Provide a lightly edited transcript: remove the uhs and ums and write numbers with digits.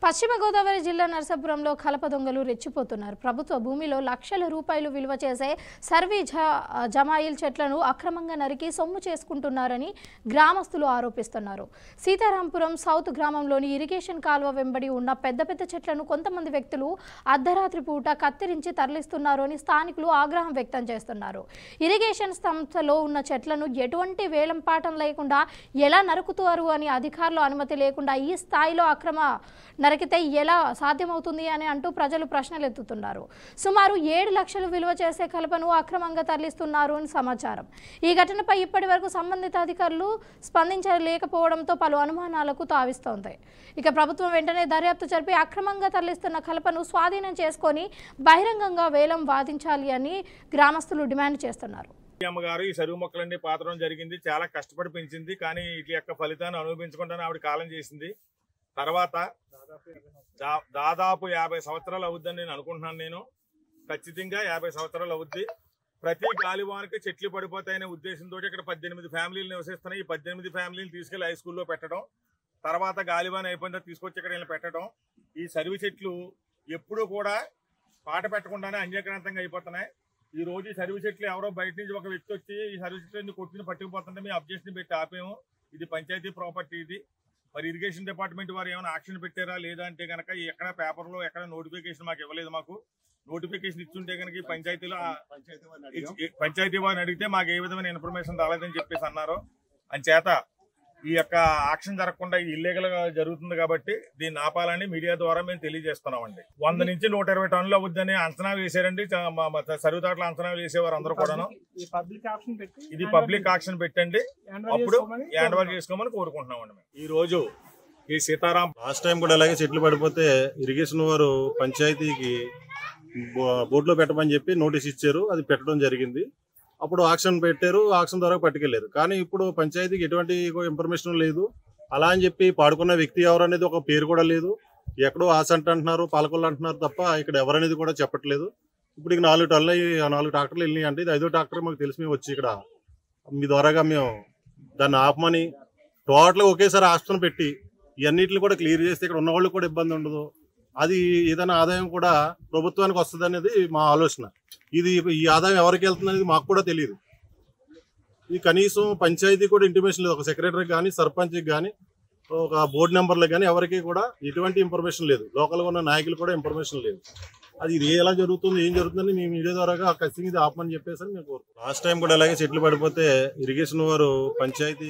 పశ్చిమ గోదావరి జిల్లా నరసాపురంలో కలప దొంగలు రెచ్చిపోతున్నారు. ప్రభుత్వ భూమిలో లక్షల రూపాయలు విలువ చేసే సర్వీ జమాయిల్ చెట్లను అక్రమంగా నరికి సొమ్ము చేసుకుంటున్నారని గ్రామస్తులు ఆరోపిస్తున్నారు. సీతారాంపురం సౌత్ గ్రామంలోని ఇరిగేషన్ కాల్వ వెంబడి ఉన్న పెద్ద పెద్ద చెట్లను కొంతమంది వ్యక్తులు అర్ధరాత్రి పూట కత్తిరించి తరలిస్తున్నారు అని స్థానికులు ఆగ్రహం వ్యక్తం చేస్తున్నారు. ఇరిగేషన్ సంస్థలో ఉన్న చెట్లను ఎటువంటి వేలంపాటం లేకుండా ఎలా నరుకుతారు అని అధికారులు అనుమతి లేకుండా ఈ స్థాయిలో అక్రమ నరికితే ఎలా సాధ్యమవుతుంది అని అంటూ ప్రజలు ప్రశ్నలు ఎత్తుతున్నారు. సుమారు 7 లక్షలు విలువ చేసే కలపను అక్రమంగా తరలిస్తున్నారు అని సమాచారం. ఈ ఘటనపై ఇప్పటివరకు సంబంధిత అధికారులు స్పందించలేకపోవడంతో పలు అనుమానాలకు తావిస్తోంది. ఇక ప్రభుత్వం వెంటనే దర్యాప్తు జరిపి అక్రమంగా తరలిస్తున్న కలపను స్వాధీనం చేసుకొని బహిరంగంగా వేలం వాదించాలి అని గ్రామస్తులు డిమాండ్ చేస్తున్నారు. అమ్మగారు ఈ సరువు మొక్కలన్నీ పాతడం జరిగింది. చాలా కష్టపడి పెంచింది. కానీ వీటి యొక్క ఫలితాన్ని అనుభవించకుండానే ఆవిడ కాలం చేసింది. తర్వాత దాదాపు 50 సంవత్సరాలు అవుద్దని నేను అనుకుంటున్నాను. నేను ఖచ్చితంగా 50 సంవత్సరాలు అవుద్ది. ప్రతి గాలివానికి చెట్లు పడిపోతాయనే ఉద్దేశంతో ఇక్కడ 18 ఫ్యామిలీలు నివసిస్తున్నాయి. ఈ 18 ఫ్యామిలీలు తీసుకెళ్లి హై స్కూల్లో పెట్టడం, తర్వాత గాలివాన్ అయిపోయిన తర్వాత తీసుకొచ్చి ఇక్కడ పెట్టడం. ఈ సరువు చెట్లు ఎప్పుడూ కూడా పాట పెట్టకుండానే అన్యక్రాంతంగా అయిపోతున్నాయి. ఈ రోజు ఈ సరువు చెట్లు ఎవరో బయట నుంచి ఒక వ్యక్తి వచ్చి ఈ సరువు చెట్లు కొట్టుకుని పట్టుకుపోతుంటే మేము అబ్జెక్షన్ పెట్టి ఆపేము. ఇది పంచాయతీ ప్రాపర్టీ. ఇది మరి ఇరిగేషన్ డిపార్ట్మెంట్ వారు ఏమైనా యాక్షన్ పెట్టారా లేదా అంటే కనుక ఎక్కడ పేపర్లో ఎక్కడ నోటిఫికేషన్ మాకు ఇవ్వలేదు. మాకు నోటిఫికేషన్ ఇచ్చుంటే కనుక ఈ పంచాయతీ వారిని అడిగితే మాకు ఏ విధమైన ఇన్ఫర్మేషన్ రాలేదని చెప్పేసి అన్నారు. అంచేత ఈ యొక్క యాక్షన్ జరగకుండా ఇల్లీగల్ గా జరుగుతుంది కాబట్టి దీన్ని ఆపాలని మీడియా ద్వారా మేము తెలియజేస్తున్నామండి. 100 నుంచి 120 టన్నులు అవుద్దని అంచనా వేశారండి. సరువుదాట్ల అంచనా వేసేవారు అందరూ కూడాను. ఇది పబ్లిక్ ఆక్షన్ పెట్టండి, అప్పుడు హ్యాండ్ ఓవర్ చేసుకోమని కోరుకుంటున్నామండి. ఈ రోజు ఈ సీతారాం లాస్ట్ టైం కూడా అలాగే చెట్లు పడిపోతే ఇరిగేషన్ వారు పంచాయతీకి బోర్డులో పెట్టమని చెప్పి నోటీస్ ఇచ్చారు. అది పెట్టడం జరిగింది. అప్పుడు ఆక్షన్ పెట్టారు, ఆక్షన్ ద్వారా పట్టుకెళ్లారు. కానీ ఇప్పుడు పంచాయతీకి ఎటువంటి ఇన్ఫర్మేషన్ లేదు. అలా అని చెప్పి పాడుకున్న వ్యక్తి ఎవరు అనేది ఒక పేరు కూడా లేదు. ఎక్కడో ఆసంట అంటున్నారు, పాలకొల్లు అంటున్నారు తప్ప ఇక్కడ ఎవరనేది కూడా చెప్పట్లేదు. ఇప్పుడు 4 టన్నులు 4 ట్రాక్టర్లు వెళ్ళినాయి అంటే ఇది 5వ ట్రాక్టర్ మాకు తెలిసి మేము వచ్చి ఇక్కడ మీ ద్వారాగా మేము దాన్ని ఆపమని టోటల్గా ఒకేసారి ఆక్షన్ పెట్టి ఇవన్నిటిని కూడా క్లియర్ చేస్తే ఇక్కడ ఉన్న వాళ్ళు కూడా ఇబ్బంది ఉండదు. అది ఏదైనా ఆదాయం కూడా ప్రభుత్వానికి వస్తుంది అనేది మా ఆలోచన. ఈ ఆదాయం ఎవరికి వెళ్తుంది అనేది మాకు కూడా తెలియదు. ఇది కనీసం పంచాయతీ కూడా ఇంటిమేషన్ లేదు. ఒక సెక్రటరీకి కానీ సర్పంచ్కి కానీ ఒక బోర్డు మెంబర్లకు కానీ ఎవరికి కూడా ఎటువంటి ఇన్ఫర్మేషన్ లేదు. లోకల్గా ఉన్న నాయకులు కూడా ఇన్ఫర్మేషన్ లేదు. అది ఇది ఎలా జరుగుతుంది, ఏం జరుగుతుందని మేము మీడియా ద్వారా ఖచ్చితంగా ఇది ఆపమని చెప్పేసి మేము కోరుకుంటాం. లాస్ట్ టైం కూడా అలాగే చెట్లు పడిపోతే ఇరిగేషన్ వారు పంచాయతీ